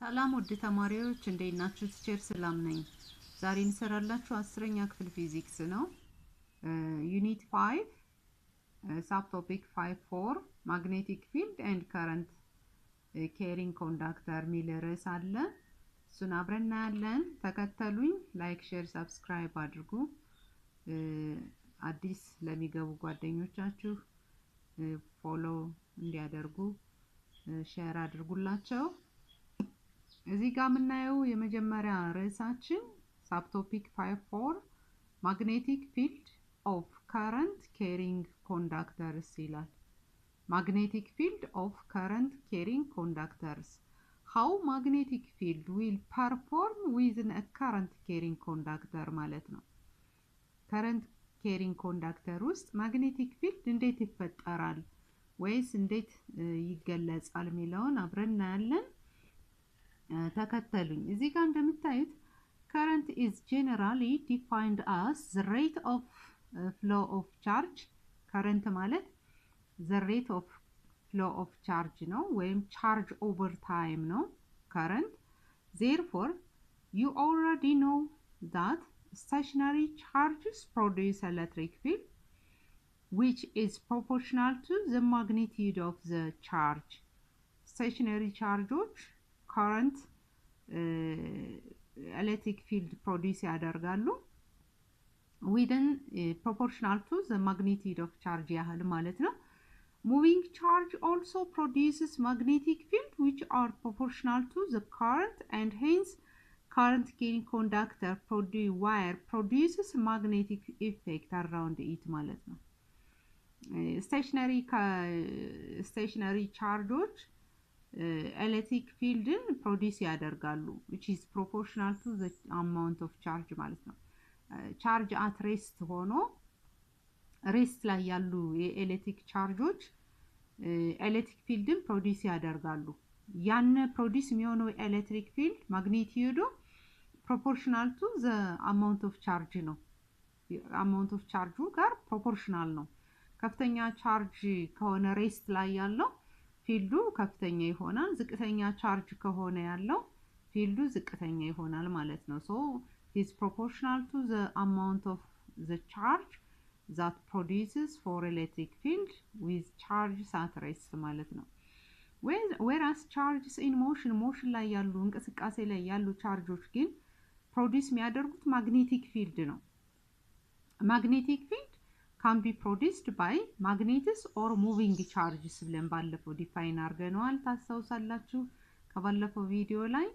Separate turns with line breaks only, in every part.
ሰላም ወደ ተማሪዎች እንዴት ናችሁ? ቲቸር ሰላም ነኝ። ዛሬ እንሰራላችሁ 10ኛ ክፍል ፊዚክስ ነው። ዩኒት 5 ሳብ ቶፒክ 5.4 ማግኔቲክ ፊልድ ኤንድ ከረንት ኬሪንግ ኮንዳክተር ሚል ርዕስ አለ። እሱን አብረን እናያለን። ተከተሉኝ። ላይክ፣ ሼር፣ ሰብስክራይብ አድርጉ። አዲስ ለሚገቡ ጓደኞቻችሁ ፎሎ እንዲያደርጉ ሼር አድርጉላቸው። እዚህ ጋር የምናየው የመጀመሪያ ርዕሳችን ሳብ ቶፒክ 5.4 ማግኔቲክ ፊልድ ኦፍ ከረንት ኬሪንግ ኮንዳክተርስ ይላል። ማግኔቲክ ፊልድ ኦፍ ከረንት ኬሪንግ ኮንዳክተርስ ሃው ማግኔቲክ ፊልድ ዊል ፐርፎርም ዊዝን አ ከረንት ኬሪንግ ኮንዳክተር ማለት ነው። ከረንት ኬሪንግ ኮንዳክተር ውስጥ ማግኔቲክ ፊልድ እንዴት ይፈጠራል ወይስ እንዴት ይገለጻል የሚለውን አብረን እናያለን። ተከተሉኝ። እዚህ ጋር እንደምታዩት current is generally defined as the rate of flow of charge. current ማለት the rate of flow of charge ነው ወይም charge over time ነው current. Therefore you already know that stationary charges produce electric field which is proportional to the magnitude of the charge. stationary charges current electric field produce ያደርጋሉ within proportional to the magnitude of charge ያህል ማለት ነው። moving charge also produces magnetic field which are proportional to the current and hence current carrying conductor wire produces magnetic effect around it ማለት ነው። stationary charges electric field produce ያደርጋሉ which is proportional to the amount of charge ማለት ነው። charge at rest ሆኖ rest ላይ ያሉ የኤሌክትሪክ ቻርጆች ኤሌክትሪክ ፊልድን ፕሮዲዩስ ያደርጋሉ። ያን ፕሮዲዩስ የሚሆነው ኤሌክትሪክ ፊልድ ማግኒቲዩዱ proportional to the amount of charge ነው። amount of charge ጋር proportional ነው። ከፍተኛ ቻርጅ ከሆነ ሬስት ላይ ያለው ፊልዱ ከፍተኛ ይሆናል። ዝቅተኛ ቻርጅ ከሆነ ያለው ፊልዱ ዝቅተኛ ይሆናል ማለት ነው። so it is proportional to the amount of the charge that produces for electric field with charges at rest ማለት ነው። whereas charges in motion ላይ ያሉ እንቅስቃሴ ላይ ያሉ ቻርጆች ግን ፕሮዲዩስ የሚያደርጉት magnetic field ነው። magnetic field can be produced by magnets or moving charges ብለን ባለፈው ዲፋይን አድርገናል። ታስታውሳላችሁ ከባለፈው ቪዲዮ ላይ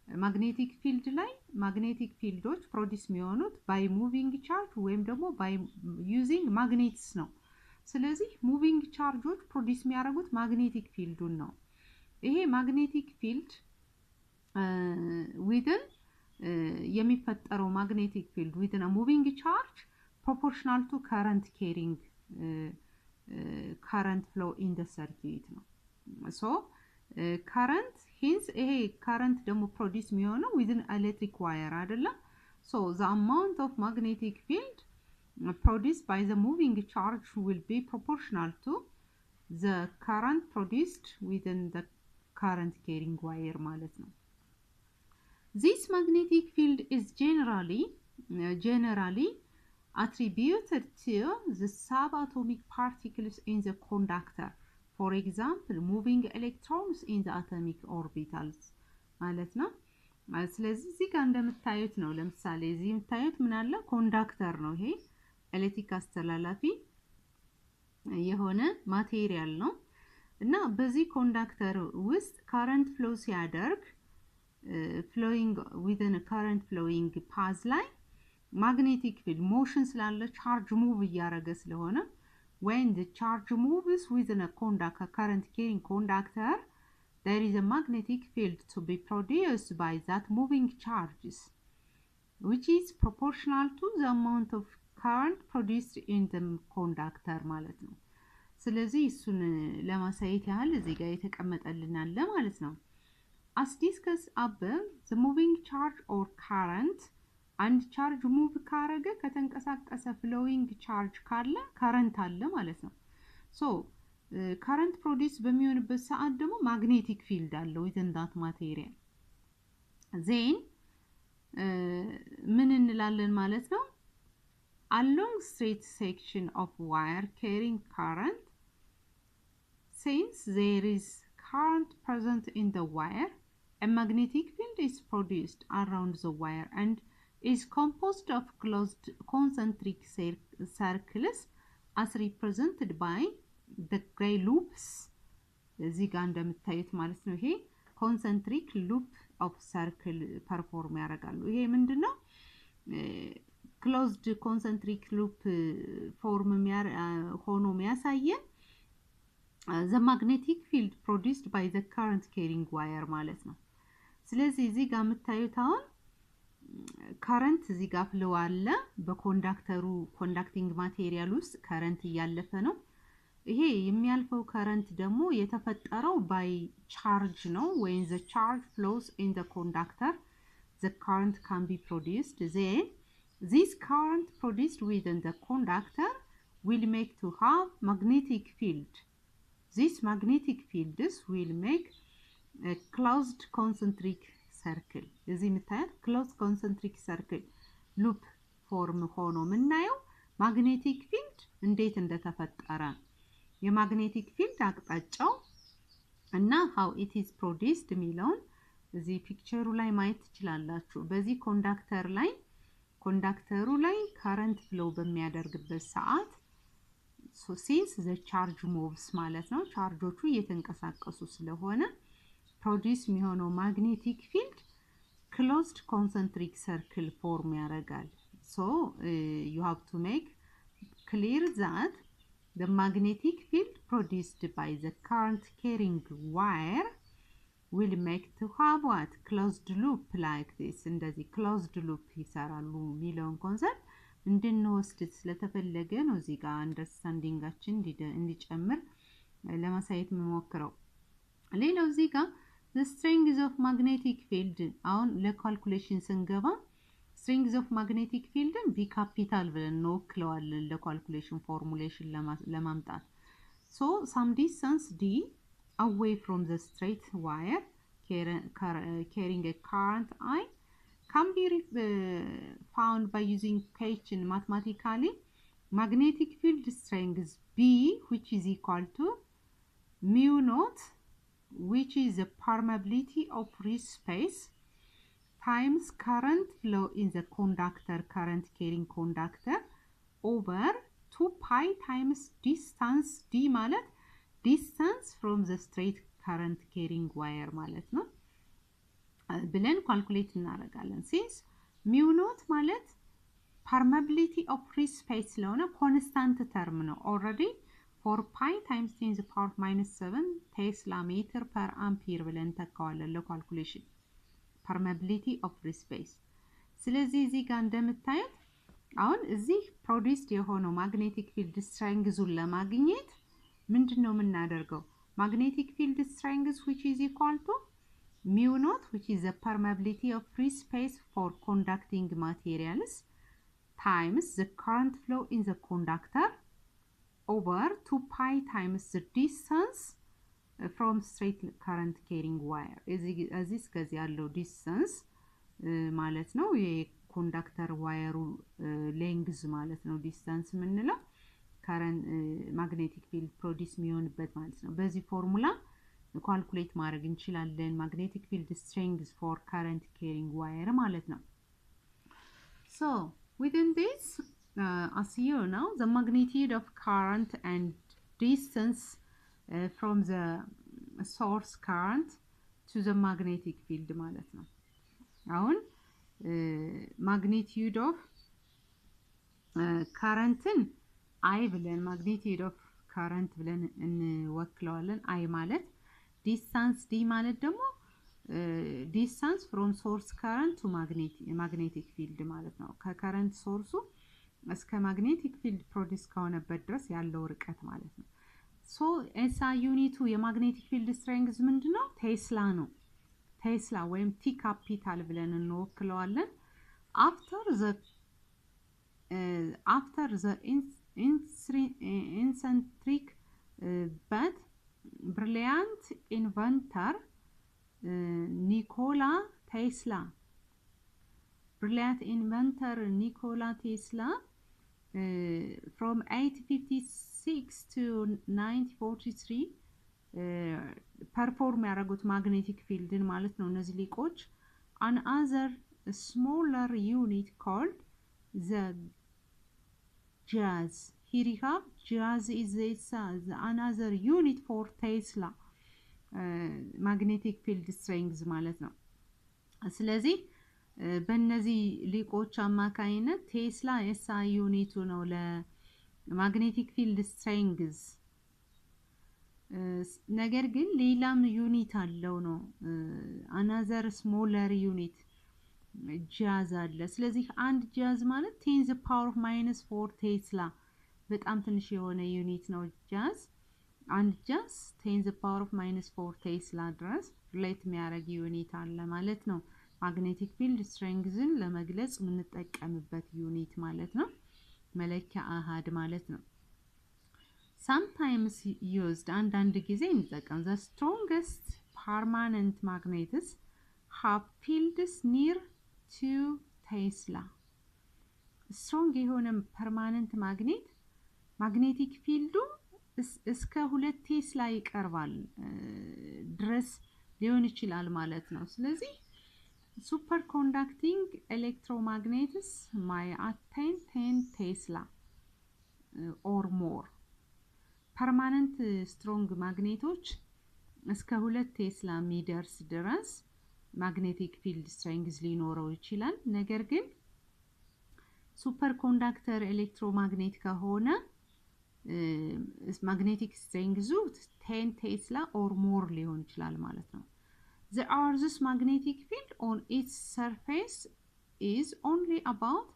magnetic field ላይ magnetic ፊልዶች ፕሮዲዩስ የሚሆኑት by moving charge ወይም ደግሞ by using magnets ነው። ስለዚህ moving chargeዎች ፕሮዲዩስ የሚያደርጉት magnetic ፊልዱን ነው። ይሄ magnetic field within የሚፈጠረው magnetic field within a moving charge proportional to current carrying current flow in the circuit ነው። so current hence ይሄ current ደግሞ ፕሮዲዩስ የሚሆነው within electric wire አይደለም። so the amount of magnetic field produced by the moving charge will be proportional to the current produced within the current carrying wire ማለት ነው። this magnetic field is generally attributed to the subatomic particles in the conductor, for example moving electrons in the atomic orbitals ማለት ነው። ስለዚህ እዚህ ጋር እንደምታዩት ነው። ለምሳሌ እዚህ የምታዩት ምን አለ? ኮንዳክተር ነው። ይሄ ኤሌክትሪክ አስተላላፊ የሆነ ማቴሪያል ነው እና በዚህ ኮንዳክተር ውስጥ current flow ሲያደርግ flowing within a current flowing path ላይ magnetic field motion ስላለ charge move እያደረገ ስለሆነ when the charge moves within a current carrying conductor there is a magnetic field to be produced by that moving charges which is proportional to the amount of current produced in the conductor ማለት ነው። ስለዚህ እሱን ለማሳየት ያህል እዚህ ጋር የተቀመጠልናል ማለት ነው። as discussed above the moving charge or current አንድ ቻርጅ ሙቭ ካረገ ከተንቀሳቀሰ ፍሎዊንግ ቻርጅ ካለ ከረንት አለ ማለት ነው። so current produce በሚሆንበት ሰዓት ደግሞ magnetic field አለ within that material then ምን እንላለን ማለት ነው? Along straight section of wire carrying current, since there is current present in the wire, a magnetic field is produced around the wire and is composed of closed concentric circles as represented by the gray loops. እዚህ ጋር እንደምታዩት ማለት ነው ይሄ concentric loop of circle perform ያደርጋሉ። ይሄ ምንድነው? closed concentric loop form ሆኖ የሚያሳየን the magnetic field produced by the current carrying wire ማለት ነው። ስለዚህ እዚህ ጋር የምታዩት አሁን current እዚህ ጋር flow አለ በኮንዳክተሩ ኮንዳክቲንግ ማቴሪያል ውስጥ current እያለፈ ነው። ይሄ የሚያልፈው current ደግሞ የተፈጠረው by charge ነው when the charge flows in the conductor the current can be produced. Then this current produced within the conductor will make to have magnetic field. This magnetic fields will make a closed concentric circle. እዚህ የምታዩት closed concentric circle loop form ሆኖ ምናየው magnetic field እንዴት እንደተፈጠረ የማግኔቲክ ፊልድ አቅጣጫው እና how it is produced የሚለውን እዚህ ፒክቸሩ ላይ ማየት ትችላላችሁ። በዚህ ኮንዳክተሩ ላይ current flow በሚያደርግበት ሰዓት since the charge moves ማለት ነው ቻርጆቹ እየተንቀሳቀሱ ስለሆነ produce የሚሆነው magnetic field closed concentric circle form ያደርጋል። So you have to make clear that the magnetic field produced by the current carrying wire will make to have what? Closed loop like this. እንደዚህ closed loop ይሰራሉ የሚለውን ኮንሰፕት እንድንወስድ ስለተፈለገ ነው እዚህ ጋር አንደርስታንዲንጋችን እንዲጨምር ለማሳየት የምሞክረው። ሌላው እዚህ ጋር the strength of magnetic field አሁን ለካልኩሌሽን ስንገባ strength of magnetic field B capital ብለን እንወክለዋለን ለካልኩሌሽን ፎርሙሌሽን ለማምጣት። So some distance D away from the straight wire carrying a current I can be found by using equation mathematically. Magnetic field strength B which is equal to mu naught which is the permeability of free space times current flow in the conductor current carrying conductor over 2 pi times distance D ማለት distance from the straight current carrying wire ማለት ነው ብለን ካልኩሌት እናደርጋለን። since mu naught ማለት permeability of free space ስለሆነ constant term ነው already 4 pi times 10 to the power minus 7 ቴስላ ሜትር per ampere ብለን ተካዋለን ለካልኩሌሽን permeability of free space። ስለዚህ እዚህ ጋር እንደምታዩት አሁን እዚህ produced የሆነው magnetic field strength ለማግኘት ምንድነው የምናደርገው? magnetic field strength which is equal to mu naught which is the permeability of free space for conducting materials times the current flow in the conductor over 2 pi times the distance from straight current carrying wire. እዚህ እስከዚህ ያለው distance ማለት ነው የኮንዳክተር ዋየሩ ሌንግዝ ማለት ነው distance የምንለው current magnetic field produce የሚሆንበት ማለት ነው። በዚህ ፎርሙላ ካልኩሌት ማድረግ እንችላለን magnetic field strength for current carrying wire ማለት ነው። So within this as you know the magnitude of current and distance from the source current to the magnetic field ማለት ነው። አሁን magnitude of currentን I ብለን magnitude of current ብለን እንወክለዋለን። I ማለት distance D ማለት ደግሞ distance from source current to magnetic field ማለት ነው። ከከረንት ሶርሱ እስከ magnetic field produce ከሆነበት ድረስ ያለው ርቀት ማለት ነው። So SI ዩኒቱ የማግኔቲክ ፊልድ ስትሬንግዝ ምንድነው? ቴስላ ነው። ቴስላ ወይም T capital ብለን እንወክለዋለን። After the eccentric but brilliant inventor Nikola ቴስላ brilliant inventor Nikola Tesla from 1856 to 1943 perform ያደረጉት magnetic fieldን ማለት ነው እነዚህ ሊቆች another smaller unit called the jazz. Here we have jazz is another unit for Tesla magnetic field strength ማለት ነው ስለዚህ በእነዚህ ሊቆች አማካይነት ቴስላ ኤስአይ ዩኒቱ ነው ለማግኔቲክ ፊልድ ስትሬንግዝ ነገር ግን ሌላም ዩኒት አለው ነው another smaller unit ጃዝ አለ ስለዚህ አንድ ጃዝ ማለት 10 the power of -4 ቴስላ በጣም ትንሽ የሆነ ዩኒት ነው ጃዝ አንድ ጃዝ 10 the power of -4 ቴስላ ድረስ ሪሌት የሚያደርግ ዩኒት አለ ማለት ነው magnetic field strengthን ለመግለጽ የምንጠቀምበት ዩኒት ማለት ነው መለኪያ አሃድ ማለት ነው sometimes used አንዳንድ ጊዜ እንጠቀም the strongest permanent magnets have fields near to Tesla strong የሆነ permanent magnet magnetic field እስከ 2 ቴስላ ይቀርባል ድረስ ሊሆን ይችላል ማለት ነው ስለዚህ superconducting electromagnets may attain 10 Tesla or more permanent strong magnetoች እስከ 2 ቴስላ ሚደርስ ድረስ magnetic field strength ሊኖረው ይችላል ነገር ግን superconductor electromagnet ከሆነ magnetic strength 10 Tesla or more ሊሆን ይችላል ማለት ነው The Earth's magnetic field on its surface is only about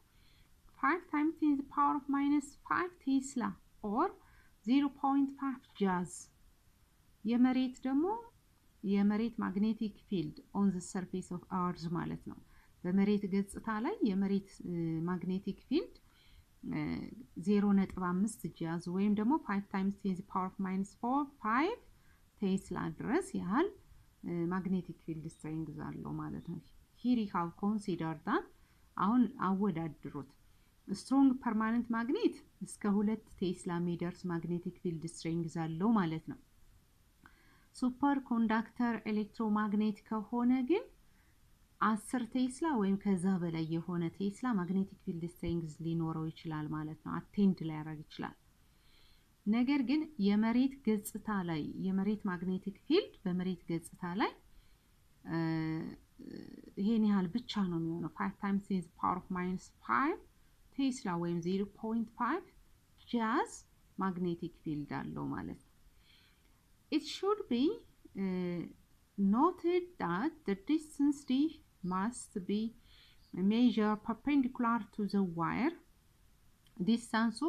5 times 10 to the power of -5 Tesla or 0.5 joules. የመሬት ደግሞ የመሬት magnetic field on the surface of Earth ማለት ነው በመሬት ገጽታ ላይ የመሬት magnetic field 0.5 joules ወይም ደግሞ 5 times 10 to the power of -5 Tesla ድረስ ያህል magnetic field strength አለው ማለት ነው here you have considered that አሁን አወዳድሩት strong permanent magnet እስከ 2 ቴስላ ሚደርስ magnetic field strength አለው ማለት ነው superconductor electromagnet ከሆነ ግን 10 ቴስላ ወይም ከዛ በላይ የሆነ ቴስላ magnetic field strength ሊኖረው ይችላል ማለት ነው አቴንድ ላይ ያደርግ ይችላል ነገር ግን የመሬት ገጽታ ላይ የመሬት magnetic field በመሬት ገጽታ ላይ ይሄን ያህል ብቻ ነው የሚሆነው 5 times 10 to the power of -5 ቴስላ ወይም 0.5 joules magnetic field አለው ማለት ነው it should be noted that the distance d must be measured perpendicular to the wire distance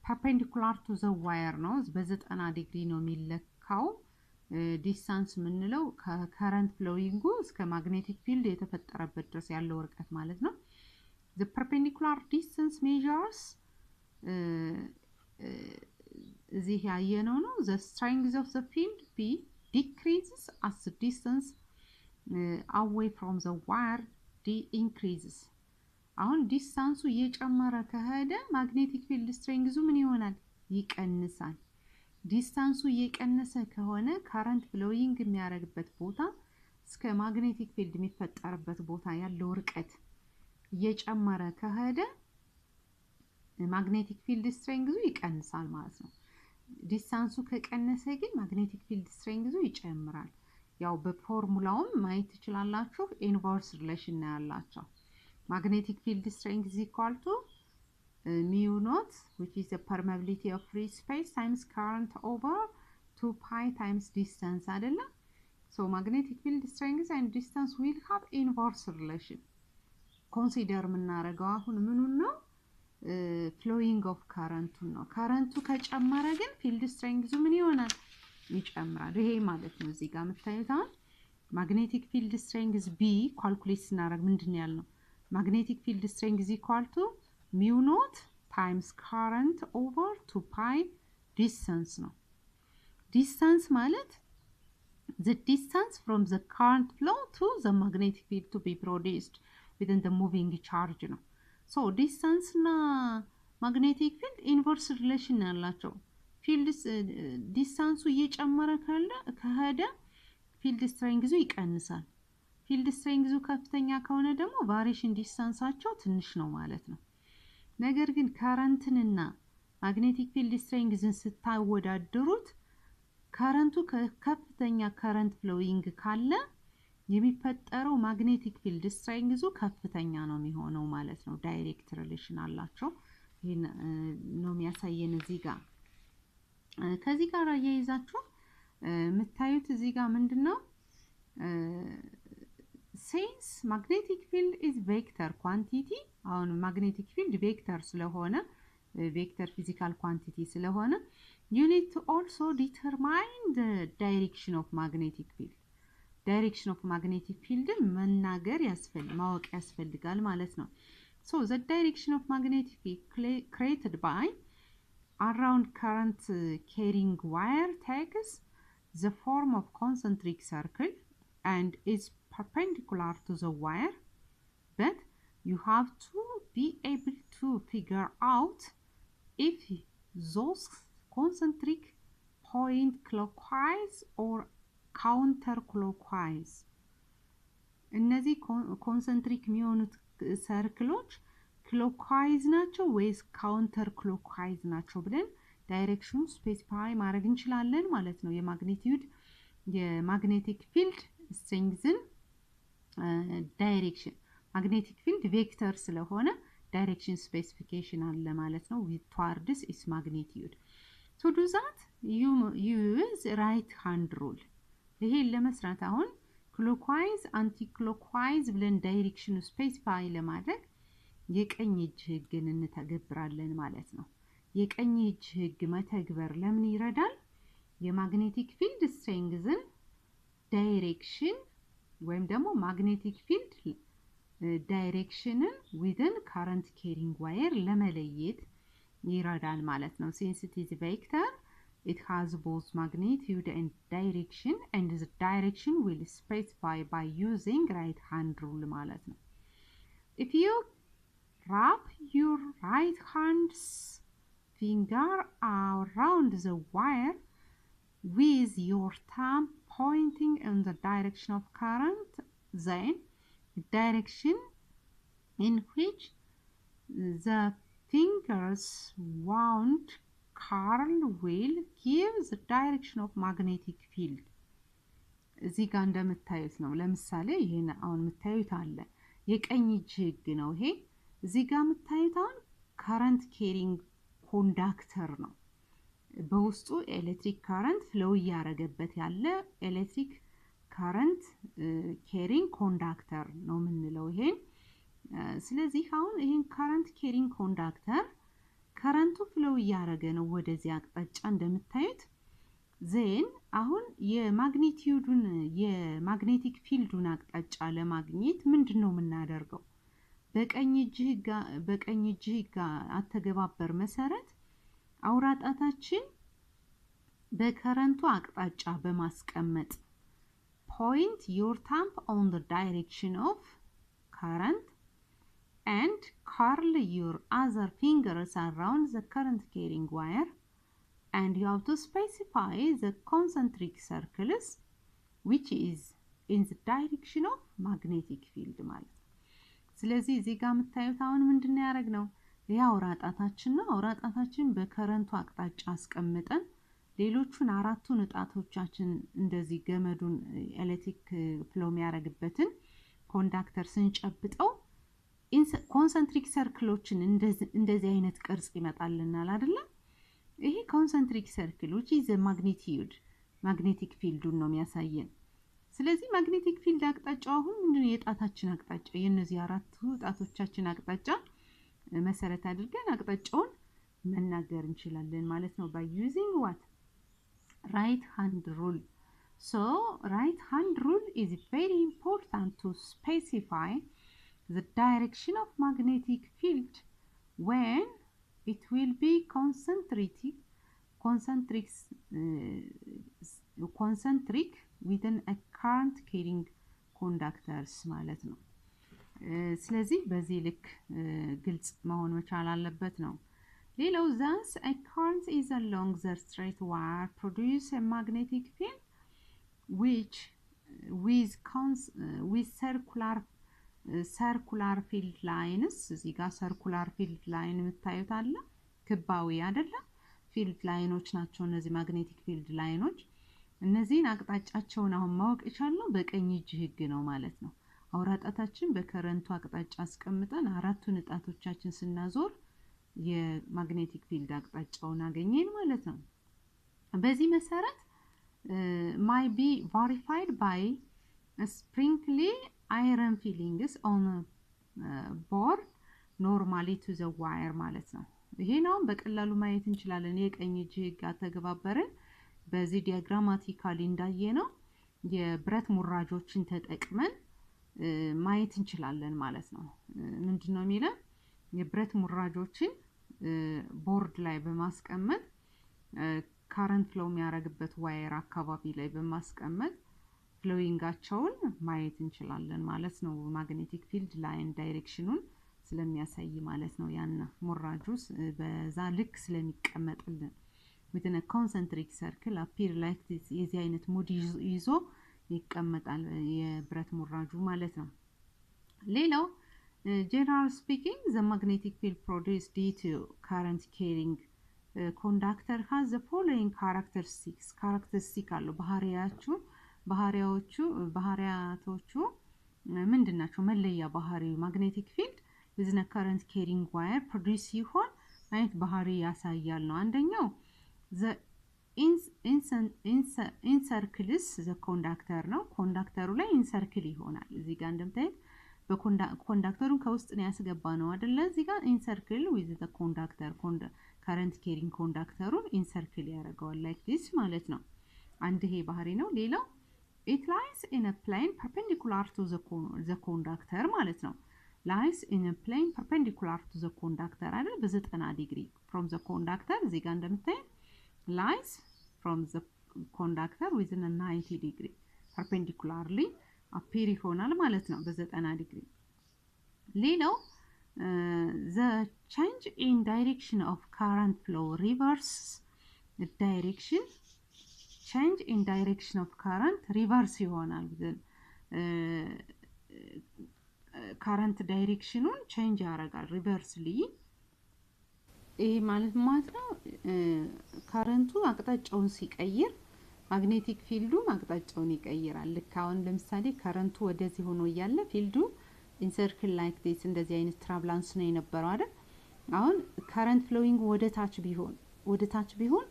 perpendicular to the wire ነው በ90 ዲግሪ ነው የሚለካው ዲስታንስ ምንለው ከከረንት ፍሎዊንጉ እስከ magnetic field የተፈጠረበት ድረስ ያለው ርቀት ማለት ነው the perpendicular distance measures እዚህ ያየነው ነው the strength of the field b decreases as the distance away from the wire d increases አሁን ዲስታንሱ እየጨመረ ከሄደ magnetic field strength ምን ይሆናል ይቀንሳል ዲስታንሱ እየቀነሰ ከሆነ current flowing የሚያደርግበት ቦታ እስከ magnetic field የሚፈጠርበት ቦታ ያለው ርቀት እየጨመረ ከሄደ magnetic field strength ይቀንሳል ማለት ነው ዲስታንሱ ከቀነሰ ግን magnetic field strength ይጨምራል ያው በፎርሙላውም ማየት ትችላላችሁ inverse relation ነው ያላቸው magnetic field strength is equal to mu naught which is the permeability of free space times current over 2 pi times distance አይደለ so magnetic field strength and distance will have inverse relation consider ምናረጋው አሁን ምኑን ነው flowing of current ነው current ከጨመረ ግን field strength ምን ይሆናል ይጨምራል ይሄ ማለት ነው እዚህ ጋር መታየት magnetic field strength b calculate ስናረግ ምንድነው ያልነው magnetic field strength is equal to mu naught times current over 2 pi distance ነው distance ማለት the distance from the current flow to the magnetic field to be produced within the moving charge ነው። so distance እና magnetic field inverse relation ያላቸው field ዲስታንሱ እየጨመረ ከሄደ field strength ይቀንሳል። field strength ከፍተኛ ከሆነ ደግሞ variation ዲስታንሳቸው ትንሽ ነው ማለት ነው። ነገር ግን currentንና magnetic field strengthን ስታወዳድሩት ከረንቱ ከፍተኛ ከረንት ፍሎዊንግ ካለ የሚፈጠረው ማግኔቲክ ፊልድ ስትሬንግዙ ከፍተኛ ነው የሚሆነው ማለት ነው። ዳይሬክት ሪሌሽን አላቸው። ይሄን ነው የሚያሳየን እዚህ ጋር። ከዚህ ጋር አያይዛችሁ የምታዩት እዚህ ጋር ምንድነው? since magnetic field is vector quantity አሁን magnetic field ቬክተር ስለሆነ ቬክተር ፊዚካል ኳንቲቲ ስለሆነ you need to also determine the direction of magnetic field. Direction of magnetic field መናገር ማወቅ ያስፈልጋል ማለት ነው። so the direction of magnetic field created by around current carrying wire takes the form of concentric circle and is perpendicular to the wire, but you have to be able to figure out if those concentric point clockwise or counterclockwise. እነዚህ ኮንሰንትሪክ የሚሆኑት ሰርክሎች ክሎክዋይዝ ናቸው ወይስ ካውንተር ክሎክዋይዝ ናቸው ብለን ዳይሬክሽኑ ስፔሲፋይ ማድረግ እንችላለን ማለት ነው። የማግኒቲዩድ የማግኔቲክ ፊልድ ስትሬንግዝን ዳይሬክሽን ማግኔቲክ ፊልድ ቬክተር ስለሆነ direction specification አለ ማለት ነው with towards its magnitude. to do that you use right hand rule. ይሄ ለመስራት አሁን clockwise anti clockwise ብለን direction specify ለማድረግ የቀኝ እጅ ህግን እንተገብራለን ማለት ነው። የቀኝ እጅ ህግ መተግበር ለምን ይረዳል? የማግኔቲክ ፊልድ ስትሬንግዝን ዳይሬክሽን ወይም ደግሞ ማግኔቲክ ፊልድ ዳይሬክሽንን within current carrying wire ለመለየት ይረዳል ማለት ነው። since it is vector it has both magnitude and direction and the direction will specify by using right hand rule ማለት ነው። if you wrap your right hand's finger around the wire with your thumb pointing in the direction of current, then direction in which the fingers wound curl will give the direction of magnetic field. እዚህ ጋር እንደምታዩት ነው። ለምሳሌ ይሄን አሁን የምታዩት አለ የቀኝ እጅ ህግ ነው ይሄ። እዚህ ጋር የምታዩት አሁን current carrying conductor ነው። በውስጡ ኤሌክትሪክ current flow ያረጋበት ያለ ኤሌክትሪክ current carrying conductor ነው የምንለው ይሄን። ስለዚህ አሁን ይሄን current carrying conductor current flow ያረገ ነው ወደዚህ አቅጣጫ እንደምታዩት። then አሁን የማግኒቲዩዱን የማግኔቲክ ፊልዱን አቅጣጫ ለማግኘት ምንድነው የምናደርገው? በቀኝ እጅ ጋር አተገባበር መሰረት አውራጣታችን በከረንቱ አቅጣጫ በማስቀመጥ point your thumb on the direction of current and curl your other fingers around the current carrying wire, and you have to specify the concentric circles which is in the direction of magnetic field ማለት ነው። ስለዚህ እዚህ ጋር የምታዩት አሁን ምንድነው ያደረግነው? ያውራጣታችን ነው። አውራጣታችን በከረንቱ አቅጣጫ አስቀምጠን ሌሎቹን አራቱን ጣቶቻችን እንደዚህ ገመዱን ኤሌክትሪክ ፍሎ የሚያረግበትን ኮንዳክተር ስንጨብጠው ኮንሰንትሪክ ሰርክሎችን እንደዚህ አይነት ቅርጽ ይመጣልናል አይደለ? ይሄ ኮንሰንትሪክ ሰርክል which is a magnitude magnetic field ነው የሚያሳየን። ስለዚህ magnetic field አቅጣጫው አሁን ምንድነው? የጣታችን አቅጣጫ የነዚህ አራቱ ጣቶቻችን አቅጣጫ መሰረት አድርገን አቅጣጫውን መናገር እንችላለን ማለት ነው by using what? right hand rule. So right hand rule is very important to specify the direction of magnetic field when it will be concentric within a current carrying conductors ማለት ነው። ስለዚህ በዚህ ልክ ግልጽ መሆን መቻል አለበት ነው። ሌላው thus a current is along the straight wire produce a magnetic field which with circular field lines እዚህ ጋር circular field line የምታዩት አለ ክባዊ አይደለ field ላይኖች ናቸው እነዚህ magnetic field ላይኖች እነዚህን አቅጣጫቸውን አሁን ማወቅ ይቻላል በቀኝ እጅ ህግ ነው ማለት ነው አውራጣታችን በከረንቱ አቅጣጫ አስቀምጠን አራቱን ጣቶቻችን ስናዞር የማግኔቲክ ፊልድ አቅጣጫውን አገኘን ማለት ነው በዚህ መሰረት might be verified by sprinkly iron fillings on a board normally to the wire ማለት ነው ይሄ ነው በቀላሉ ማየት እንችላለን የቀኝ እጅ ህግ አተገባበረን በዚህ ዲያግራማቲካሊ እንዳየነው የብረት ሙራጆችን ተጠቅመን ማየት እንችላለን ማለት ነው ምንድነው የሚለው የብረት ሙራጆችን ቦርድ ላይ በማስቀመጥ ካረንት ፍሎ የሚያደርግበት ዋየር አካባቢ ላይ በማስቀመጥ ፍሎዊንጋቸውን ማየት እንችላለን ማለት ነው ማግኔቲክ ፊልድ ላይን ዳይሬክሽኑን ስለሚያሳይ ማለት ነው ያን ሙራጁስ በዛ ልክ ስለሚቀመጥልን within a concentric circle appear like this የዚህ አይነት ሞድ ይዞ ይቀመጣል የብረት ሙራጁ ማለት ነው ሌላው general speaking the magnetic field produced due to current carrying conductor has the following characteristics አለው ባህሪያቶቹ ምንድናቸው መለያ ባህሪው magnetic field within a current carrying wire produce ይሆን አይነት ባህሪ ያሳያል ነው አንደኛው the encircles the conductor ነው ኮንዳክተሩ ላይ ኢንሰርክል ይሆናል እዚህ ጋር እንደምታዩት በኮንዳክተሩን ከውስጥ ነው ያስገባነው አይደለ እዚህ ጋር encircle with the conductor current carrying conductorን encircle ያደርገዋል like this ማለት ነው አንድ ይሄ ባህሪ ነው ሌላው it lies in a plane perpendicular to the conductor ማለት ነው lies in a plane perpendicular to the conductor አይደል በ90 ዲግሪ from the conductor እዚህ ጋር እንደምታዩት lies from the conductor within a 90 degree perpendicularly appear ይሆናል ማለት ነው በ90 ዲግሪ ሌላው the change in direction of current flow reverse direction change in direction of current reverse ይሆናል current directionን change ያደርጋል reversely ይሄ ማለት ነው ካረንቱ አቅጣጫውን ሲቀይር ማግኔቲክ ፊልዱ አቅጣጫውን ይቀይራል ልክ አሁን ለምሳሌ ካረንቱ ወደዚህ ሆኖ ያለ ፊልዱ ኢንሰርክል ላይክ ዲስ እንደዚህ አይነት ትራቭላንስ ነው የነበረው አይደል አሁን ካረንት ፍሎዊንግ ወደ ታች ቢሆን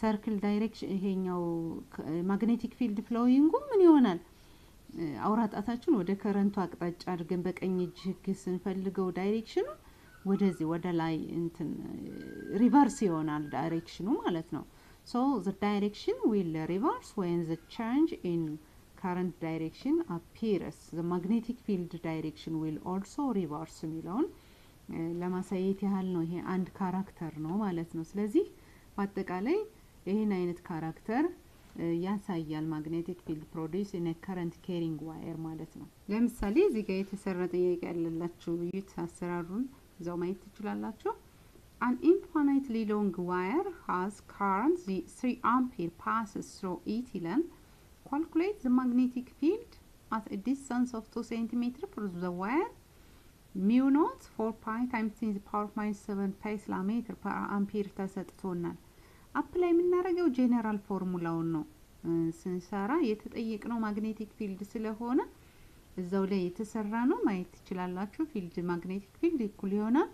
ሰርክል ዳይሬክሽን ይሄኛው ማግኔቲክ ፊልድ ፍሎዊንጉ ምን ይሆናል አውራጣታችን ወደ ካረንቱ አቅጣጫ አድርገን በቀኝ እጅ ህግ ስንፈልገው ዳይሬክሽኑ ወደዚህ ወደ ላይ እንትን ሪቨርስ ይሆናል ዳይሬክሽኑ ማለት ነው so the direction will reverse when the change in current direction appears the magnetic field direction will also reverse የሚለውን ለማሳየት ያህል ነው ይሄ አንድ ካራክተር ነው ማለት ነው ስለዚህ በአጠቃላይ ይሄን አይነት ካራክተር ያሳያል magnetic field produce in a current carrying wire ማለት ነው ለምሳሌ እዚህ ጋር የተሰራ ጥያቄ ያለላችሁ እዩት አሰራሩን እዛው ማየት ትችላላችሁ an infinitely long wire has current 3 ampere passes through it ይላል calculate the magnetic field at a distance of 2 cm from the wire mu naught 4 pi times 10 to the power minus 7 pi per ampere ተሰጥቶናል አፕላይ የምናደርገው ጄነራል ፎርሙላውን ነው ስንሰራ የተጠየቅነው magnetic field ስለሆነ እዛው ላይ የተሰራ ነው ማየት ትችላላችሁ ፊልድ magnetic field እኩል ይሆናል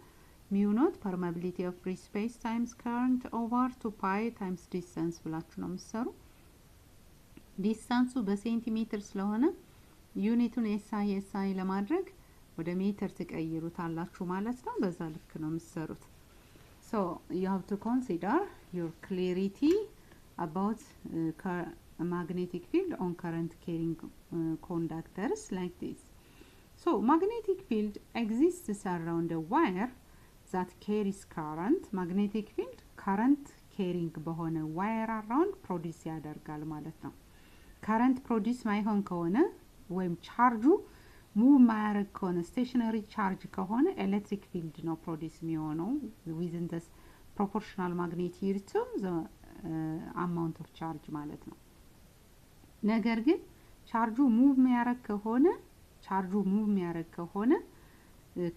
mu naught permeability of free space times current over 2 pi times distance ብላችሁ ነው የምትሰሩ ዲስታንሱ በሴንቲሜትር ስለሆነ ዩኒቱን SI ለማድረግ ወደ ሜትር ትቀይሩታላችሁ ማለት ነው በዛ ልክ ነው የምትሰሩት so you have to consider your clarity about magnetic field on current carrying conductors like this so magnetic field exists around a wire that carries current magnetic field current carrying በሆነ wire around produce ያደርጋል ማለት ነው current produce ማይሆን ከሆነ ወይም ቻርጁ ሙቭ ማያረግ ከሆነ ስቴሽነሪ ቻርጅ ከሆነ ኤሌክትሪክ ፊልድ ነው ፕሮዲስ የሚሆነው within the proportional magnitude to the amount of charge ማለት ነው። ነገር ግን ቻርጁ ሙቭ የሚያረግ ከሆነ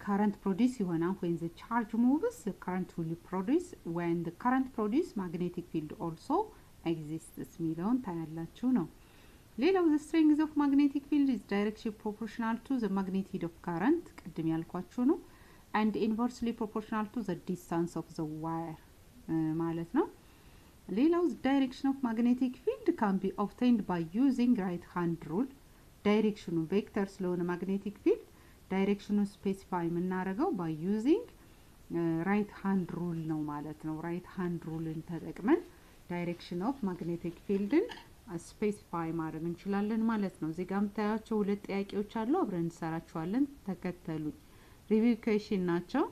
current produce ይሆናል when the charge moves the current will produce when the current produce magnetic field also exists ሚለውን ታያላችሁ ነው። ሌላው the strength of magnetic field is directly proportional to the magnitude of current ቅድም ያልኳችሁ ነው and inversely proportional to the distance of the wire ማለት ነው። ሌላው the direction of magnetic field can be obtained by using right hand rule direction vector ስለሆነ magnetic field direction specify የምናደርገው by using right hand rule ነው ማለት ነው። right hand rule ተጠቅመን direction of magnetic field ስፔሲፋይ ማድረግ እንችላለን ማለት ነው። እዚህ ጋር የምታያቸው ሁለት ጥያቄዎች አሉ አብረን እንሰራቸዋለን ተከተሉኝ። ሪቪው ኩዌስችን ናቸው።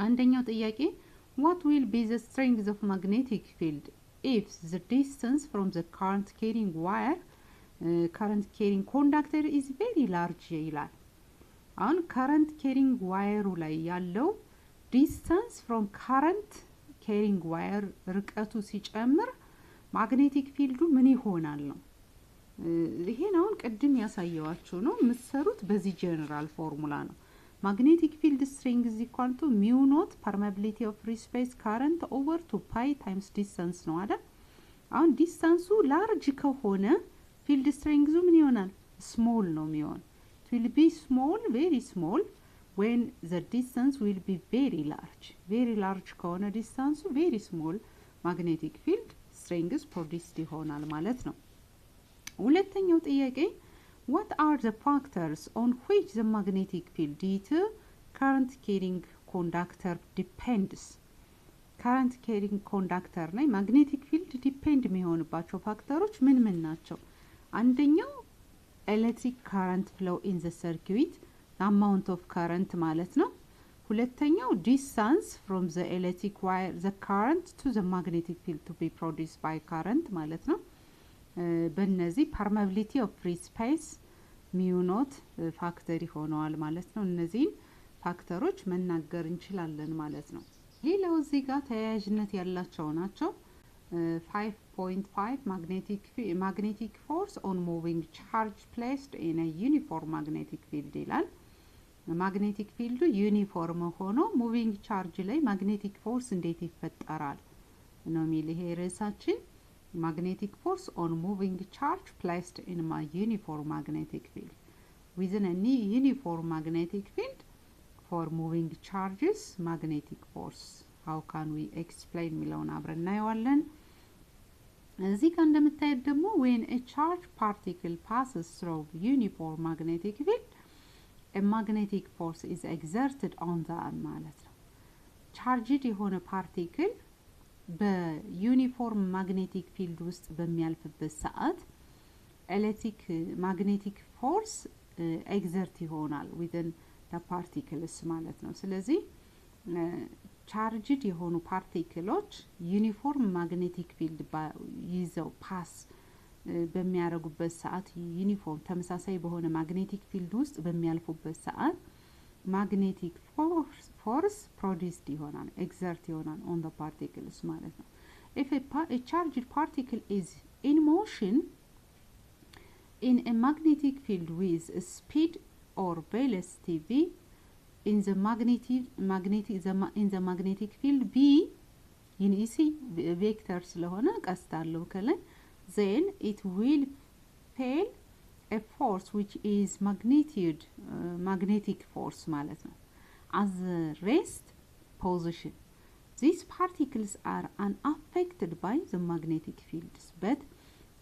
አንደኛው ጥያቄ what will be the strength of magnetic field if the distance from the current carrying wire current carrying conductor is very large ይላል። አሁን current carrying wire ላይ ያለው distance from current carrying wire ርቀቱ ሲጨምር magnetic field ምን ይሆናል ነው። ይሄን አሁን ቅድም ያሳየዋችሁ ነው የምትሰሩት በዚህ ጀነራል ፎርሙላ ነው። magnetic field strength is equal to mu naught permeability of free space current over 2 pi times distance ነው አይደል? አሁን ዲስታንሱ ላርጅ ከሆነ field strength ምን ይሆናል? small ነው የሚሆን። it will be small very small when the distance will be very large ከሆነ ዲስታንሱ very small magnetic field strength produced ይሆናል ማለት ነው። ሁለተኛው ጥያቄ what are the factors on which the magnetic field due to current carrying conductor depends current carrying conductor ላይ magnetic field depend የሚሆንባቸው ፋክተሮች ምን ናቸው? አንደኛው electric current flow in the circuit amount of current ማለት ነው። ሁለተኛው distance from the electric wire the current to the magnetic field to be produced by current ማለት ነው። በእነዚህ permeability of free space mu naught ፋክተር ይሆናል ማለት ነው። እነዚህ ፋክተሮች መናገር እንችላለን ማለት ነው። ሌላው እዚህ ጋር ተያያዥነት ያላቸው ናቸው። 5.5 magnetic force on moving charge placed in a uniform magnetic field ይላል። magnetic field ዩኒፎርም ሆኖ moving charge ላይ magnetic force እንዴት ይፈጠራል ነው የሚል ይሄ ርዕሳችን። magnetic force on moving charge placed in a uniform magnetic field within a uniform magnetic field for moving charges magnetic force how can we explain ሚለውን አብረን እናየዋለን። እዚህ ጋር እንደምታዩት ደግሞ when a charged particle passes through uniform magnetic field a magnetic force is exerted on them ማለት ነው። charged የሆነ particle በዩኒፎርም magnetic field ውስጥ በሚያልፍበት ሰዓት electric magnetic force exert ይሆናል within the particles ማለት ነው። ስለዚህ charged የሆኑ particles ዩኒፎርም magnetic field ይዘው pass በሚያረጉበት ሰዓት ዩኒፎርም ተመሳሳይ በሆነ magnetic field ውስጥ በሚያልፉበት ሰዓት magnetic force produced ይሆናል exert ይሆናል on the particles ማለት ነው። if a charged particle is in motion in a magnetic field with a speed or velocity v in the magnetic field b you see vector ስለሆነ ቀስታለው ከላይ then it will feel a force which is magnetic force ማለት ነው as the rest position. These particles are unaffected by the magnetic fields, but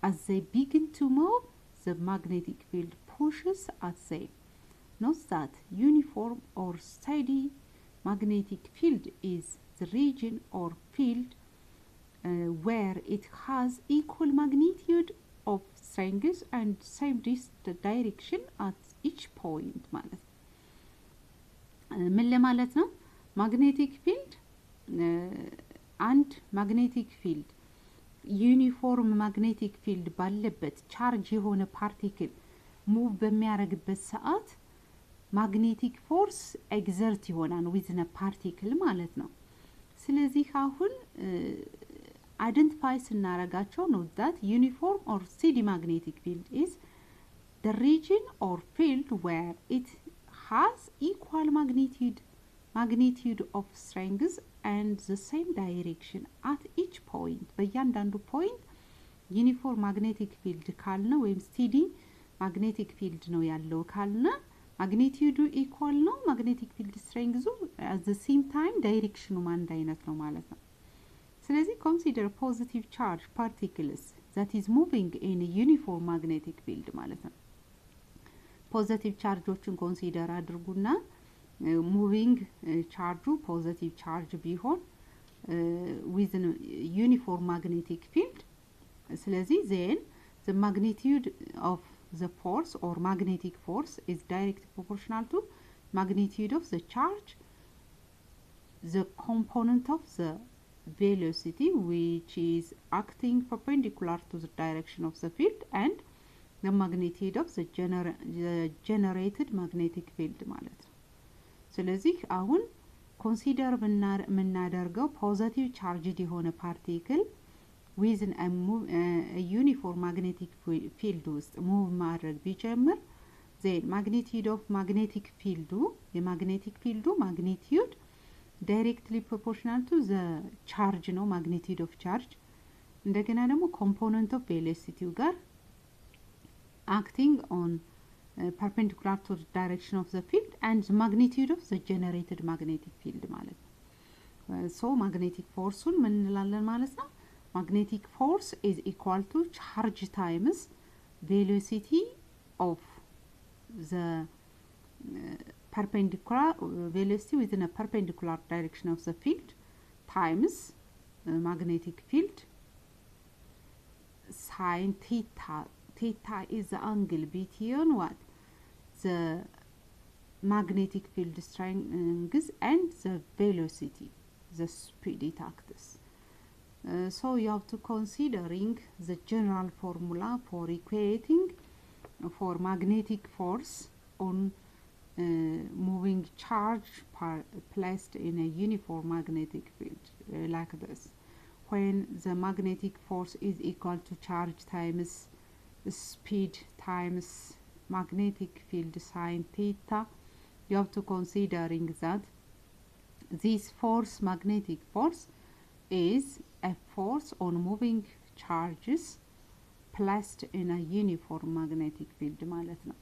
as they begin to move, the magnetic field pushes at them. Note that uniform or steady magnetic field is the region or field where it has equal magnitude of strength and same direction at each point ማለት ነው። ምን ለማለት ነው? magnetic field and magnetic field ዩኒፎርም ማግኔቲክ ፊልድ ባለበት ቻርጅ የሆነ ፓርቲክል ሙቭ በሚያደርግበት ሰዓት ማግኔቲክ ፎርስ ኤግዘርት ይሆናል ዊዝን ፓርቲክል ማለት ነው። ስለዚህ አሁን አይደንቲፋይ ስናረጋቸው ነው that uniform or steady magnetic field is the region or field where it has equal magnitude of strength and the same direction at each point. በእያንዳንዱ ፖይንት ዩኒፎርም ማግኔቲክ ፊልድ ካልነ ወይም ስቴዲ ማግኔቲክ ፊልድ ነው ያለው ካልነ ማግኒቲዩዱ ኢኳል ነው ማግኔቲክ ፊልድ ስትሬንግዙ at the same time ዳይሬክሽኑ አንድ አይነት ነው ማለት ነው። ስለዚህ consider positive charge particles that is moving in a uniform magnetic field ማለት ነው። ፖዚቲቭ ቻርጆችን ኮንሲደር አድርጉና ሙቪንግ ቻርጁ ፖዚቲቭ ቻርጅ ቢሆን within uniform magnetic field ስለዚህ then the magnitude of the force or magnetic force is directly proportional to magnitude of the charge, the component of the velocity which is acting perpendicular to the direction of the field, and the magnitude of the generated magnetic field ማለት ነው። ስለዚህ አሁን ኮንሲደር የምናደርገው ፖዚቲቭ ቻርጅድ የሆነ ፓርቲክል within a uniform magnetic field ውስጥ move ማድረግ ቢጀምር then magnitude of magnetic field የማግኔቲክ ፊልዱ magnitude directly proportional to the charge ነው magnitude of charge እንደገና ደግሞ component of velocity ጋር acting on perpendicular to the direction of the field and the magnitude of the generated magnetic field ማለት ነው። so magnetic force ምን እንላለን ማለት ነው? Magnetic force is equal to charge times velocity of the perpendicular velocity within a perpendicular direction of the field times magnetic field sin theta. Theta is the angle between what? The magnetic field strength and the velocity, the speed it acts. So you have to considering the general formula for equating for magnetic force on moving charge placed in a uniform magnetic field like this. When the magnetic force is equal to charge times speed times magnetic field sin theta, you have to considering that this force, magnetic force, is a force on moving charges placed in a uniform magnetic field ማለት ነው።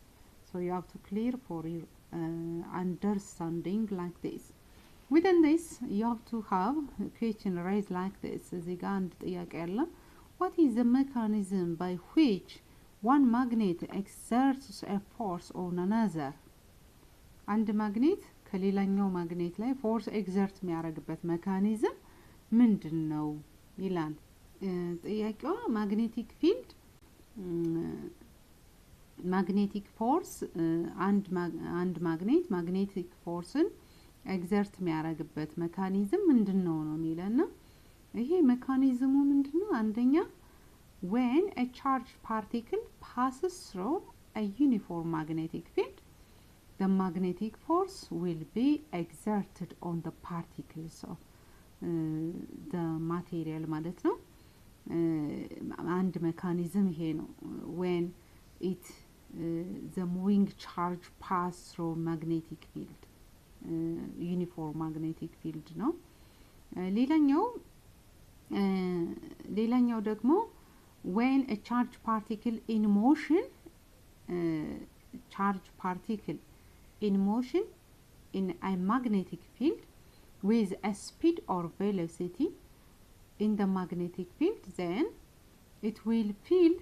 So you have to clear for your understanding like this. Within this you have to have a question raised like this. እዚህ ጋር አንድ ጥያቄ አለ. What is the mechanism by which one magnet exerts a force on another? አንድ ማግኔት ከሌላኛው ማግኔት ላይ ፎርስ ኤግዘርት የሚያደርግበት ሜካኒዝም ምንድነው ይላል ጥያቄው። ማግኔቲክ ፊልድ ማግኔቲክ ፎርስ አንድ ማግኔት ማግኔቲክ ፎርስን ኤግዘርት የሚያደርግበት ሜካኒዝም ምንድነው ነው የሚለና ይሄ ሜካኒዝሙ ምንድነው? አንደኛ when a charged particle passes through a uniform magnetic field, the magnetic force will be exerted on the particles of the material ማለት ነው። አንድ ሜካኒዝም ይሄ ነው when it the moving charge pass through magnetic field uniform magnetic field ነው። ሌላኛው ደግሞ when a charged particle in motion in a magnetic field with a speed or velocity in the magnetic field, then it will feel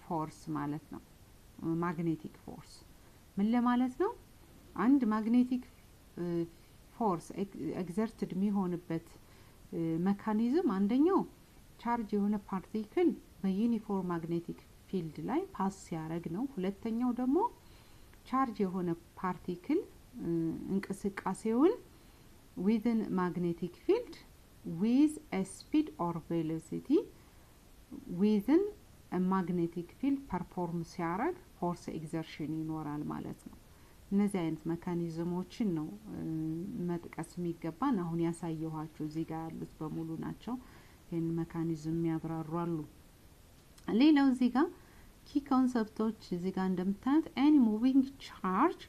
force ማለት ነው። magnetic force ምን ለማለት ነው? አንድ magnetic force exerted የሚሆንበት ሜካኒዝም አንደኛው ቻርጅ የሆነ ፓርቲክል በዩኒፎርም magnetic field ላይ ፓስ ሲያደርግ ነው። ሁለተኛው ደግሞ ቻርጅ የሆነ ፓርቲክል እንቅስቃሴውን within magnetic field with a speed or velocity within a magnetic field perform ሲያረግ force exertion ይኖራል ማለት ነው። እነዚህ አይነት ሜካኒዝሞችን ነው መጥቀስ የሚገባን። አሁን ያሳየኋችሁ እዚህ ጋር ያሉት በሙሉ ናቸው ይሄን ሜካኒዝም ያብራሩ አሉ። ሌላው እዚህ ጋር ኪ ኮንሰፕቶች እዚህ ጋር እንደምታዩት any moving charge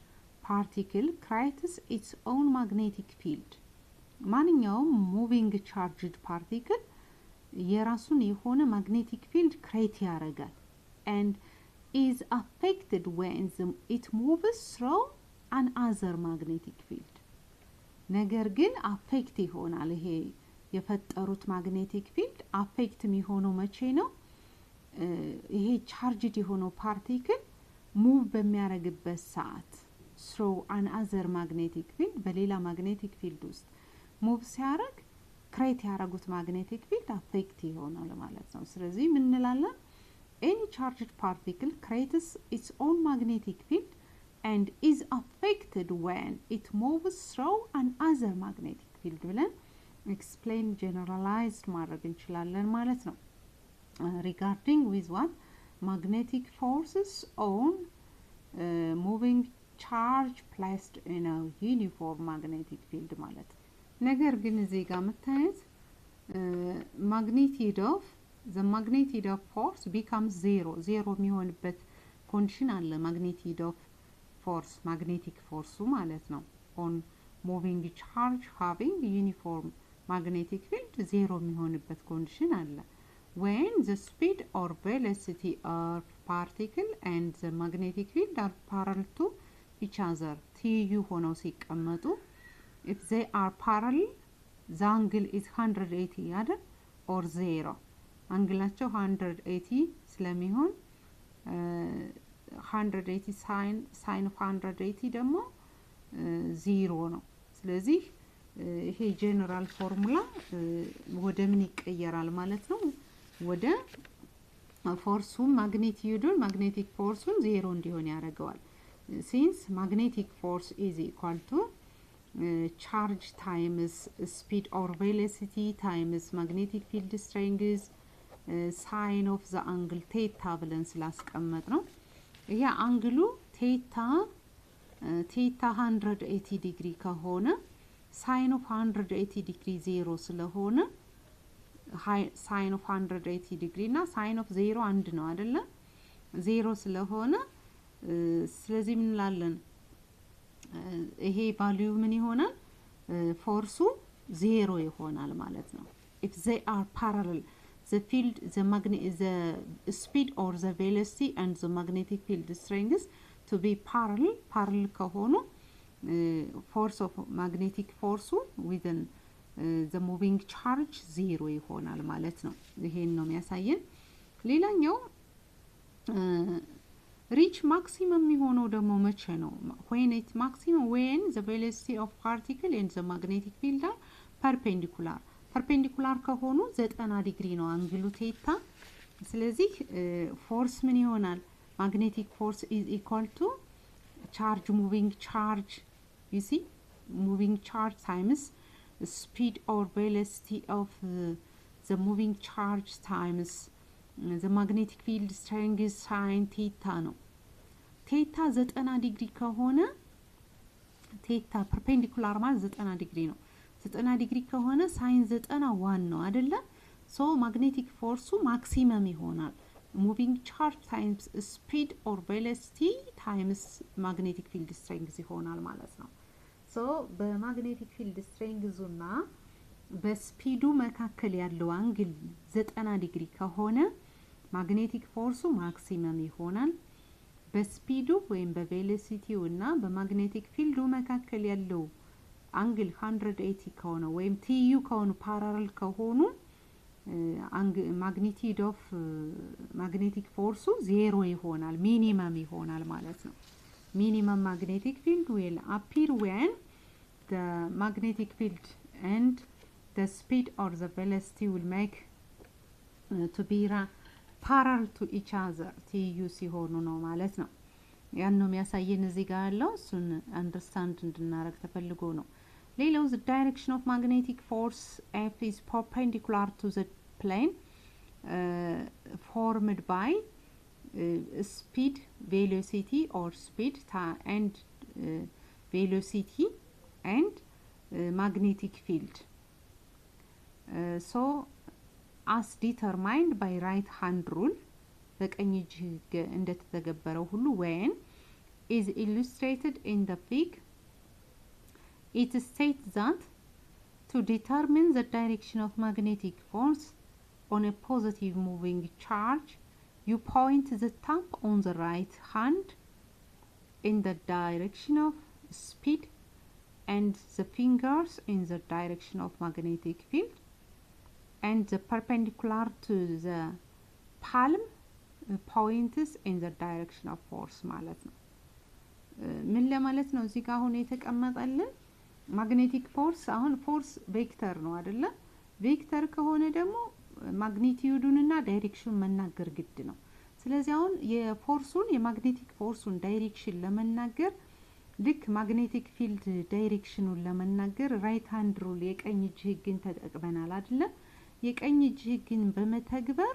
particle creates its own magnetic field ማንኛውም moving charged particle የራሱን የሆነ magnetic field create ያደርጋል and is affected when it moves through an other magnetic field ነገር ግን affect ይሆናል ይሄ የፈጠሩት magnetic field affect የሚሆነው መቼ ነው ይሄ charged የሆነው particle move በሚያደርግበት ሰዓት through an other magnetic field በሌላ magnetic field ውስጥ move ሲያደርግ create ያደረጉት magnetic field affect ይሆናል ማለት ነው። ስለዚህ ምን እንላለን any charged particle creates its own magnetic field and is affected when it moves through an other magnetic field ብለን explain generalized ማድረግ እንችላለን ማለት ነው። regarding with what magnetic forces on moving charge placed in a uniform magnetic field ማለት ነገር ግን እዚህ ጋር መታየት magnitude of the magnitude of force becomes zero የሚሆንበት ኮንዲሽን አለ magnitude of force magnetic force ማለት ነው on moving charge having uniform magnetic field zero የሚሆንበት ኮንዲሽን አለ when the speed or velocity of particle and the magnetic field are parallel to each other ትይዩ ሆነው ሲቀመጡ if they are parallel the angle is 180 አይደል or 0 አንግላቸው 180 ስለሚሆን 180 sin of 180 ደግሞ 0 ነው። ስለዚህ ይሄ ጀነራል ፎርሙላ ወደ ምን ይቀየራል ማለት ነው ወደ ፎርሱ ማግኒቲዩዱን magnetic forceን 0 እንዲሆን ያደርገዋል since magnetic force is equal to charge times speed or velocity times magnetic field strength sine of the angle theta ብለን ስላስቀመጥ ነው ይሄ አንግሉ theta 180 ዲግሪ ከሆነ sine of 180 ዲግሪ 0 ስለሆነ sine of 180 ዲግሪ እና sine of 0 አንድ ነው አይደለ 0 ስለሆነ ስለዚህ ምን እንላለን ይሄ ቫልዩ ምን ይሆናል ፎርሱ 0 ይሆናል ማለት ነው if they are parallel the field the speed or the velocity and the magnetic field strength to be parallel ከሆኑ force of magnetic force within the moving charge 0 ይሆናል ማለት ነው ይሄን ነው የሚያሳየን ሌላኛው reach maximum የሚሆነው ደግሞ መቼ ነው when it maximum when the velocity of particle and the magnetic field are perpendicular ከሆኑ 90 ዲግሪ ነው አንግሉ ቴታ ስለዚህ force ምን ይሆናል magnetic force is equal to charge moving charge you see moving charge times speed or velocity of the moving charge times the magnetic field strength is sin theta ነው theta 90 ዲግሪ ከሆነ theta perpendicular ማለት 90 ዲግሪ ነው 90 ዲግሪ ከሆነ sin 91 ነው አይደለ so magnetic force maximum ይሆናል moving charge times speed or velocity times magnetic field strength ይሆናል ማለት ነው so በmagnetic field strength እና በስፒዱ መካከል ያለው አንግል 90 ዲግሪ ከሆነ magnetic force maximum ይሆናል በስፒዱ ወይም በቬሎሲቲው እና በmagnetic field መካከል ያለው አንግል 180 ከሆነ ወይም TU ከሆኑ parallel ከሆኑ magnitude of magnetic force 0 ይሆናል minimum ይሆናል ማለት ነው minimum magnetic field will appear when the magnetic field and the speed or the velocity will make to be parallel to each other TU ሲሆኑ ነው ማለት ነው ያን ነው የሚያሳየን እዚህ ጋር ያለው እሱን አንደርስታንድ እንድናረግ ተፈልጎ ነው ሌላው the direction of magnetic force F is perpendicular to the plane formed by speed, velocity or speed and velocity and magnetic field. So as determined by right hand rule, በቀኝ እጅ እንደተተገበረው ሁሉ when is illustrated in the figure. It states that to determine the direction of magnetic force on a positive moving charge, you point the thumb on the right hand in the direction of speed and the fingers in the direction of magnetic field, and the perpendicular to the palm points in the direction of force ማለት ነው። ምን ለማለት ነው እዚህ ጋር አሁን የተቀመጠልን ማግኔቲክ ፎርስ አሁን ፎርስ ቬክተር ነው አይደለ? ቬክተር ከሆነ ደግሞ ማግኒቲዩዱንና ዳይሬክሽኑን መናገር ግድ ነው። ስለዚህ አሁን የፎርሱን የማግኔቲክ ፎርሱን ዳይሬክሽን ለመናገር ልክ ማግኔቲክ ፊልድ ዳይሬክሽኑን ለመናገር ራይት ሃንድ ሩል የቀኝ እጅ ህግን ተጠቅመናል አይደለ? የቀኝ እጅ ህግን በመተግበር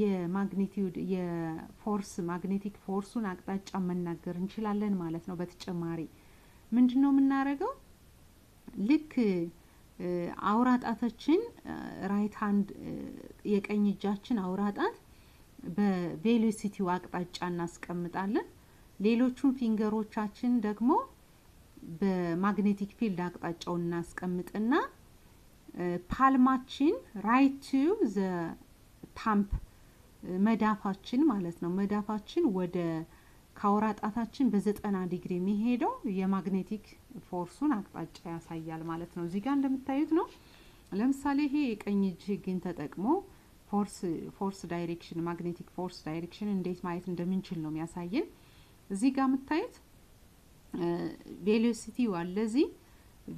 የማግኒቲዩድ የፎርስ ማግኔቲክ ፎርሱን አቅጣጫ መናገር እንችላለን ማለት ነው። በተጨማሪ ምንድነው የምናደርገው? ልክ አውራጣታችን ራይት ሃንድ የቀኝ እጃችን አውራጣት በቬሎሲቲው አቅጣጫ እናስቀምጣለን። ሌሎቹን ፊንገሮቻችን ደግሞ በማግኔቲክ ፊልድ አቅጣጫው እናስቀምጥና ፓልማችን ራይት ቱ ዘ ታምፕ መዳፋችን ማለት ነው። መዳፋችን ወደ ካውራጣታችን በ90 ዲግሪ የሚሄደው የማግኔቲክ ፎርሱን አቅጣጫ ያሳያል ማለት ነው። እዚህ ጋር እንደምታዩት ነው። ለምሳሌ ይሄ የቀኝ እጅ ህግን ተጠቅሞ ፎርስ ዳይሬክሽን ማግኔቲክ ፎርስ ዳይሬክሽን እንዴት ማየት እንደምንችል ነው የሚያሳየን። እዚህ ጋር የምታዩት ቬሎሲቲ አለ። እዚህ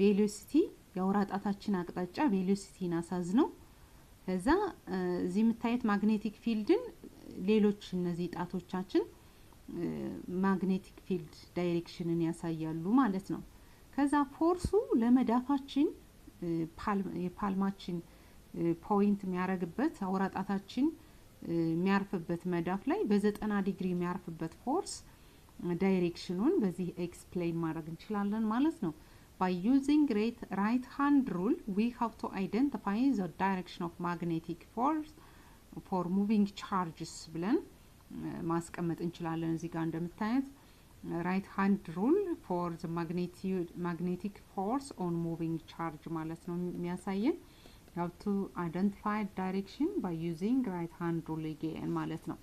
ቬሎሲቲ የአውራጣታችን አቅጣጫ ቬሎሲቲን አሳዝነው ከዛ እዚህ የምታዩት ማግኔቲክ ፊልድን ሌሎች እነዚህ ጣቶቻችን ማግኔቲክ ፊልድ ዳይሬክሽንን ያሳያሉ ማለት ነው። ከዛ ፎርሱ ለመዳፋችን የፓልማችን ፖይንት የሚያረግበት አውራጣታችን የሚያርፍበት መዳፍ ላይ በ90 ዲግሪ የሚያርፍበት ፎርስ ዳይሬክሽኑን በዚህ ኤክስፕሌን ማድረግ እንችላለን ማለት ነው። By using right hand rule, we have to identify the direction of magnetic force for moving charges ብለን ማስቀመጥ እንችላለን። እዚህ ጋር እንደምታዩት right hand rule for the magnetic force on moving charge ማለት ነው የሚያሳየን። You have to identify direction by using right hand rule again ማለት ነው።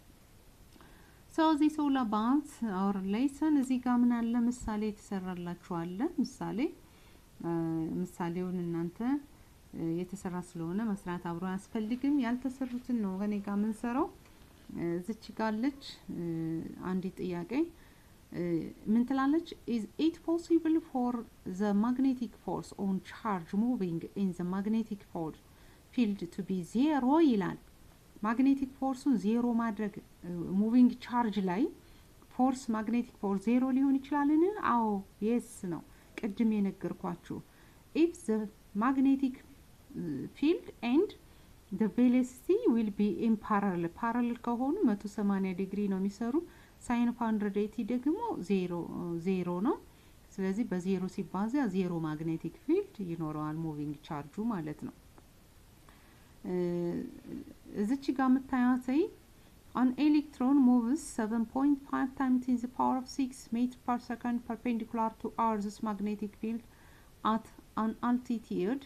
So this all about our lesson. እዚህ ጋር ምን አለ ምሳሌ ተሰራላችሁ አለ። ምሳሌውን እናንተ የተሰራ ስለሆነ መስራት አብሮ አያስፈልግም። ያልተሰሩትን ነው እኔ ጋር ምን ሰራው። እዚች ጋለች አንዲ ጥያቄ ምን ትላለች? Is it possible for the magnetic force on charge moving in the magnetic field to be zero ይላል። ማግኔቲክ ፎርሱን ዜሮ ማድረግ ሙቪንግ ቻርጅ ላይ ፎርስ ማግኔቲክ ፎርስ ዜሮ ሊሆን ይችላልን? አዎ yes ነው። ቅድም የነገርኳችሁ if the magnetic field and the velocity will be in parallel ከሆኑ 180 ዲግሪ ነው የሚሰሩ። sin of 180 ደግሞ ዜሮ ነው። ስለዚህ በዜሮ ሲባዛ ዜሮ ማግኔቲክ ፊልድ ይኖረዋል ሙቪንግ ቻርጁ ማለት ነው። እዚች ጋር የምታዩት an electron moves 7.5 times in the power of 6 meters per second perpendicular to Earth's magnetic field at an altitude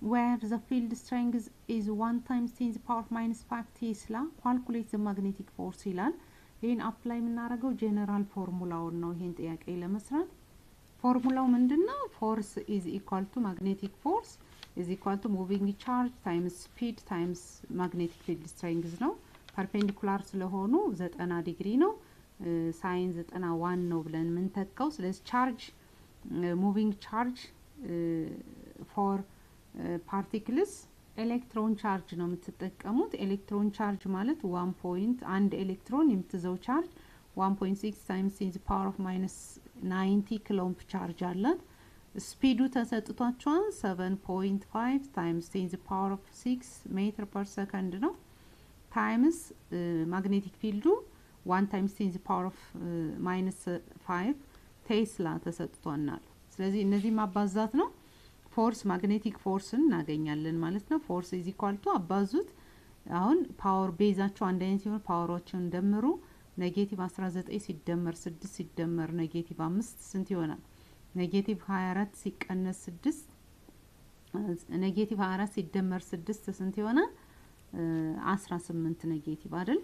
where the field strength is 1 times 10 to the power of minus 5 Tesla. Calculate the magnetic force ይላል። ይሄን አፕላይ የምናደርገው ጀነራል ፎርሙላውን ነው። ይሄን ጥያቄ ለመስራት ፎርሙላው ምንድነው? force is equal to magnetic force is equal to moving charge times speed times magnetic field strength ነው። ፐርፔንዲኩላር ስለሆኑ 90 ዲግሪ ነው። ሳይን 91 ነው ብለን ምን ተካው። ስለዚህ ቻርጅ ሙቪንግ ቻርጅ ፎር ፓርቲክልስ ኤሌክትሮን ቻርጅ ነው የምትጠቀሙት። ኤሌክትሮን ቻርጅ ማለት 1.1 ኤሌክትሮን የምትዘው ቻርጅ 1.6 times 10 to the power of minus 90 ኩሎምብ ቻርጅ አላት። ስፒዱ ተሰጥቷቸዋል 7.5 times 10 to the power of 6 ሜትር per second ነው። ታይምስ ማግኔቲክ ፊልዱ 1 times 10 the power of -5 ቴስላ ተሰጥቶናል። ስለዚህ እነዚህ ማባዛት ነው። ፎርስ ማግኔቲክ ፎርስን እናገኛለን ማለት ነው። ፎርስ is equal to አባዙት። አሁን ፓወር ቤዛቸው አንድ አይነት ሲሆን ፓወሮችን ደምሩ። ኔጌቲቭ 19 ሲደመር 6 ሲደመር ኔጌቲቭ 5 ስንት ይሆናል? ኔጌቲቭ 24 ሲቀነስ 6 ኔጌቲቭ 24 ሲደመር 6 ስንት ይሆናል? 18 ኔጌቲቭ አይደል?